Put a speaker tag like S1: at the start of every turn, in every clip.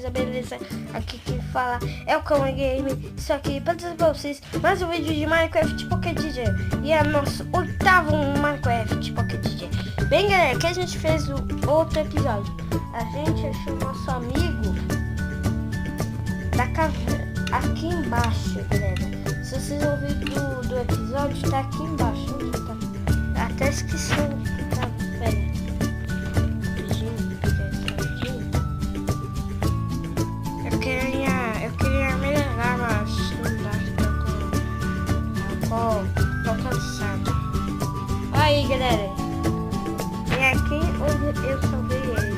S1: beleza, beleza? Aqui quem fala é o Cão Game. Isso aqui para trazer pra vocês mais um vídeo de Minecraft Pocket DJ. E é nosso oitavo Minecraft Pocket DJ. Bem, galera, que a gente fez o outro episódio. A gente achou nosso amigo da caverna aqui embaixo, galera. Se vocês ouviram do episódio, tá aqui embaixo. Tá? Até esqueci o que tá. Pera. Eu queria melhorar, mas não dá. Tô cansado. Aí, galera. É aqui onde eu salvei ele.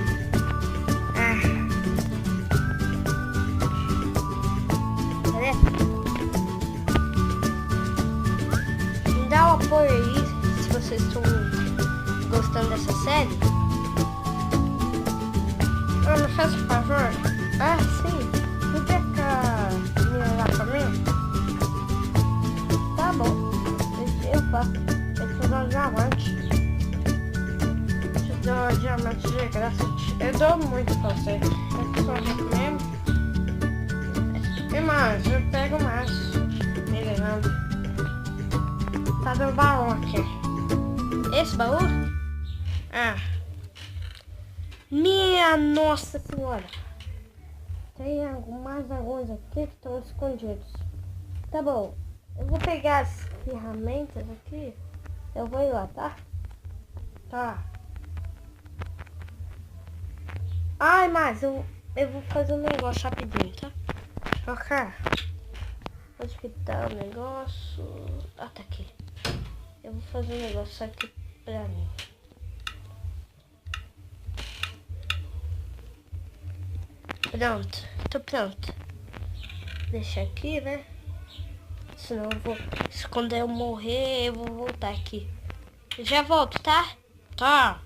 S1: Galera, me dá o apoio aí se vocês estão gostando dessa série. Me faz um favor. Sim. Podia melhorar pra mim? Tá bom. Eu faço. Eu vou dar um diamante. Eu dou um diamante de graça. Eu dou muito pra você. Eu só recomendo. E mais, eu pego mais. Melhorando. Tá dando baú aqui. Esse baú? Minha Nossa Senhora. Tem mais alguns aqui que estão escondidos. Tá bom. Eu vou pegar as ferramentas aqui. Eu vou ir lá, tá? Tá. Ai, mas eu vou fazer um negócio rapidinho, tá? Ok. Onde que tá o negócio? Ah, tá aqui. Eu vou fazer um negócio aqui pra mim. Pronto, tô pronto. Deixa aqui, né? Senão eu vou. Quando eu morrer, eu vou voltar aqui. Eu já volto, tá? Tá.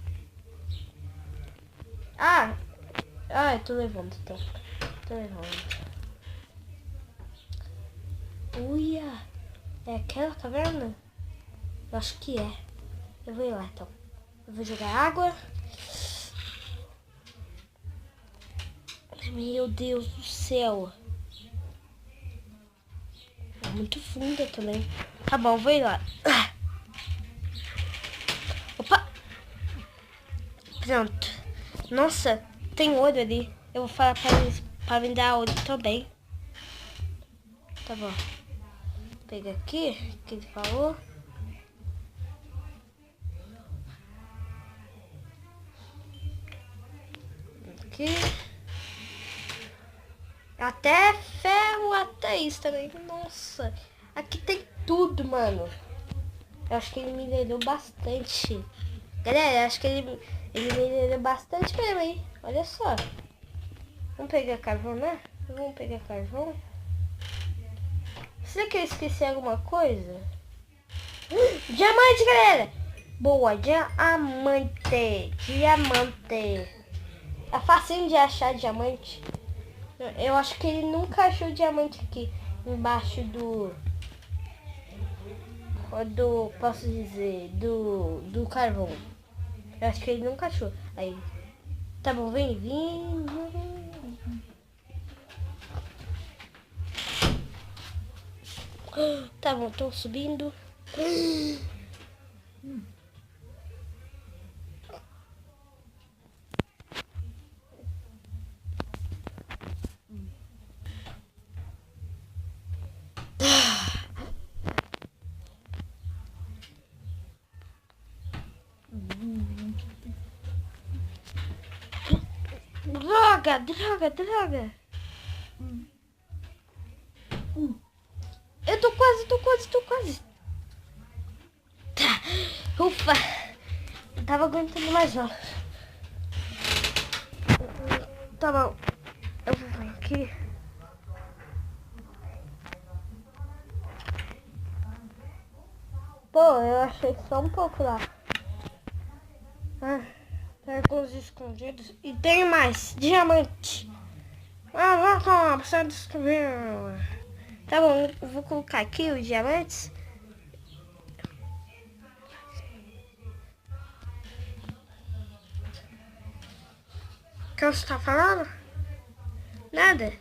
S1: Eu tô levando, então. Tô levando. Uia. É aquela caverna? Eu acho que é. Eu vou ir lá, então. Eu vou jogar água. Meu Deus do céu. É muito funda também. Tá bom, vou ir lá. Opa. Pronto. Nossa, tem ouro ali. Eu vou falar pra me dar ouro também. Tá bom. Pega aqui, que ele falou. Aqui. Até ferro, até isso também. Nossa, aqui tem tudo, mano. Eu acho que ele melhorou bastante. Galera, eu acho que ele melhorou bastante mesmo, hein? Olha só. Vamos pegar carvão, né? Vamos pegar carvão. Será que eu esqueci alguma coisa? Diamante, galera! Boa, diamante. Diamante. É facinho de achar diamante. Eu acho que ele nunca achou diamante aqui embaixo posso dizer, do carvão. Eu acho que ele nunca achou. Aí, tá bom, vem. Tá bom, tô subindo. Droga. Eu tô quase. Tá. Ufa. Eu tava aguentando mais não. Tá bom. Eu vou vir aqui. Pô, eu achei só um pouco lá. Tem alguns escondidos. E tem mais. Diamante. Vamos lá, você descobriu. Tá bom, eu vou colocar aqui os diamantes. O que você tá falando? Nada.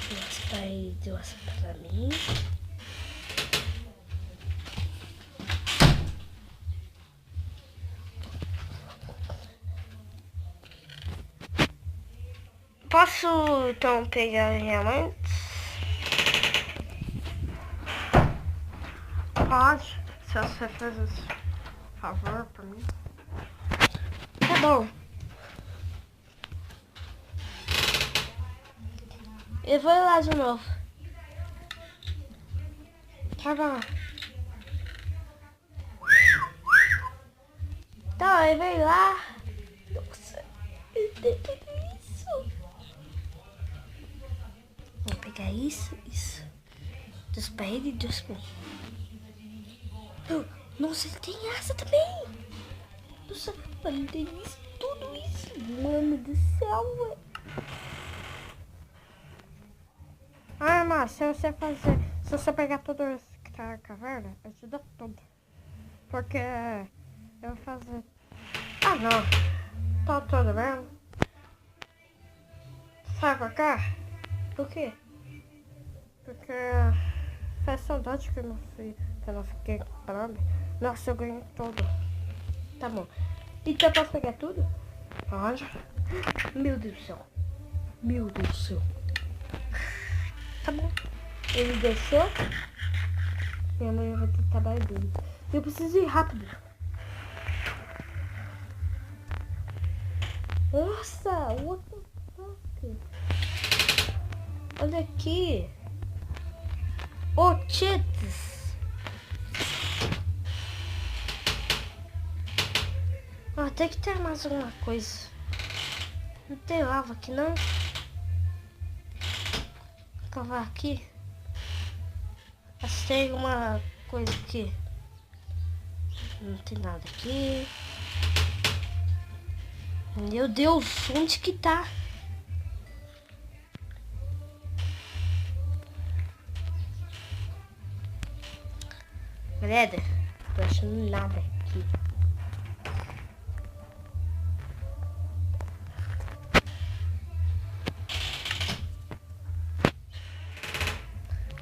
S1: Duas pra ele, duas pra mim. Posso então pegar diamantes?
S2: Pode, se você fez esse favor pra mim.
S1: Tá bom. Eu vou lá de novo.
S2: Tá bom.
S1: Tá, eu venho lá. Nossa, eu tenho tudo isso. Vou pegar isso. Dos pra ele e dos pra mim. Nossa, ele tem asa também. Nossa, ele tem isso, tudo isso. Mano do céu, ué.
S2: Ah, mas se você pegar tudo isso que tá na caverna, eu te dou tudo. Porque eu vou fazer... Ah, não. Tá tudo mesmo. Sabe por quê?
S1: Por quê?
S2: Porque faz saudade que eu não fiquei comprando. Nossa, eu ganhei tudo.
S1: Tá bom. Então eu posso pegar tudo?
S2: Pode.
S1: Meu Deus do céu. Meu Deus do céu. Tá bom. Ele deixou. Minha mãe vai ter trabalho dele. Eu preciso ir rápido. Nossa, what the fuck? Olha aqui. Oh, cheats. Ah, tem que ter mais alguma coisa. Não tem lava aqui não? Vou cavar aqui. Mas tem uma coisa aqui. Não tem nada aqui. Meu Deus, onde que tá? Galera, tô achando nada aqui.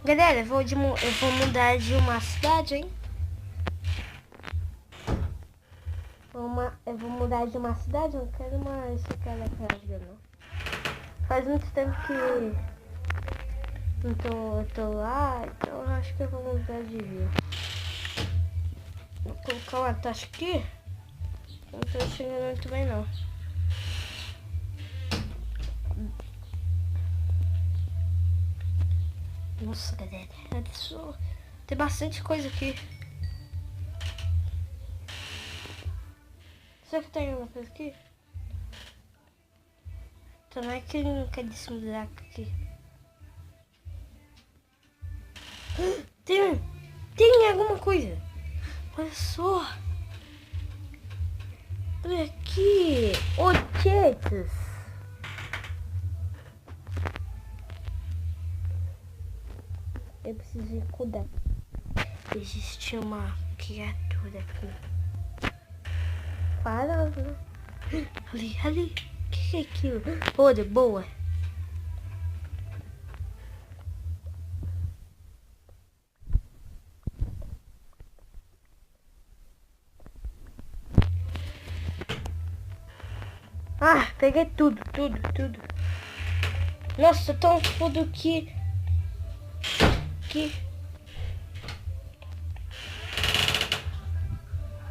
S1: Galera, eu vou mudar de uma cidade, hein? Eu vou mudar de uma cidade, eu não quero mais ficar na casa, não. Faz muito tempo que eu tô lá, então eu acho que eu vou mudar de vila. Vou colocar uma taxa aqui. Não tô chegando muito bem, não. Nossa, galera, tem bastante coisa aqui. Será que tem alguma coisa aqui? Então não é que ele não quer se mudar aqui. Tem alguma coisa. Olha só. Olha aqui. Objetos. Eu preciso cuidar. Existe uma criatura aqui. Para. Ali. O que é aquilo? Olha, boa. Ah, peguei tudo. Nossa, tão tudo aqui.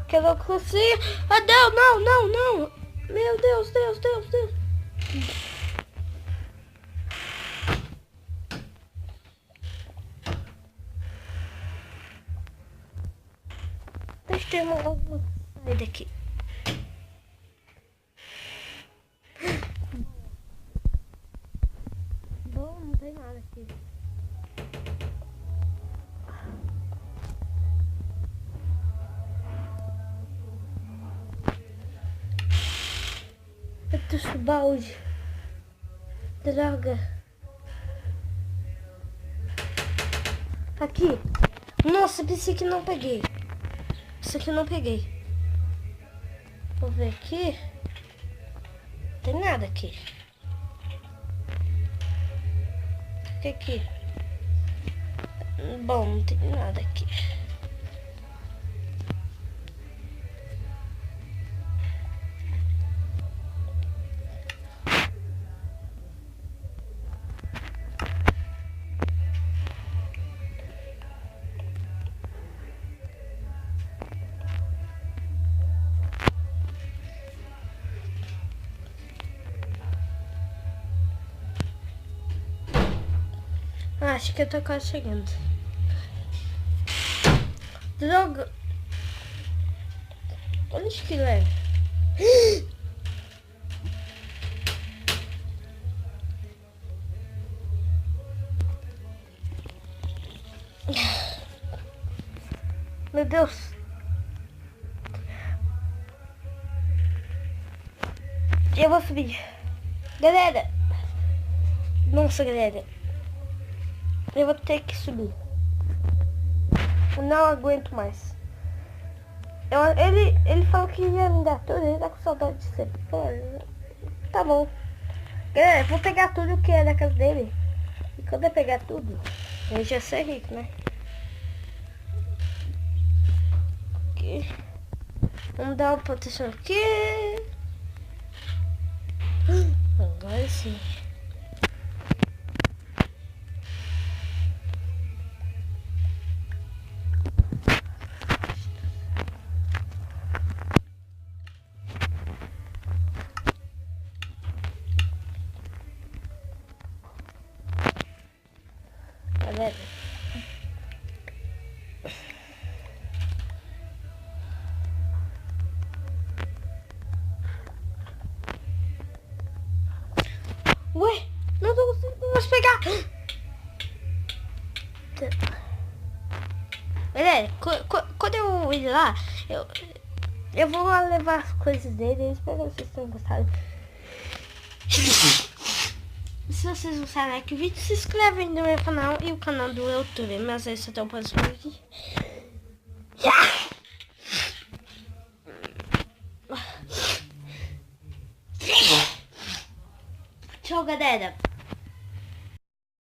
S1: Que eu não consigo. Ah, não. Meu Deus. Deixa eu ter alguma saída daqui. Bom, não tem nada aqui. Eu trouxe o balde. Droga. Aqui. Nossa, pensei que não peguei. Isso aqui eu não peguei. Vou ver aqui. Tem nada aqui. O que aqui? Bom, não tem nada aqui. Acho que eu tô quase chegando. Droga! Onde que leva? Meu Deus! Eu vou subir. Galera! Nossa, galera! Eu vou ter que subir. Eu não aguento mais. Ele falou que ia me dar tudo, ele tá com saudade de ser. Pô, tá bom. Galera, eu vou pegar tudo que é da casa dele. E quando eu pegar tudo, eu já ser rico, né? Aqui. Vamos dar uma proteção aqui. Agora sim. Galera. Ué, não tô conseguindo mais pegar. Galera, quando eu ir lá, eu vou lá levar as coisas dele. Espero que vocês tenham gostado. Se vocês gostaram do vídeo, se inscrevem no meu canal e o canal do YouTube. Mas esse é o próximo vídeo. Tchau, galera.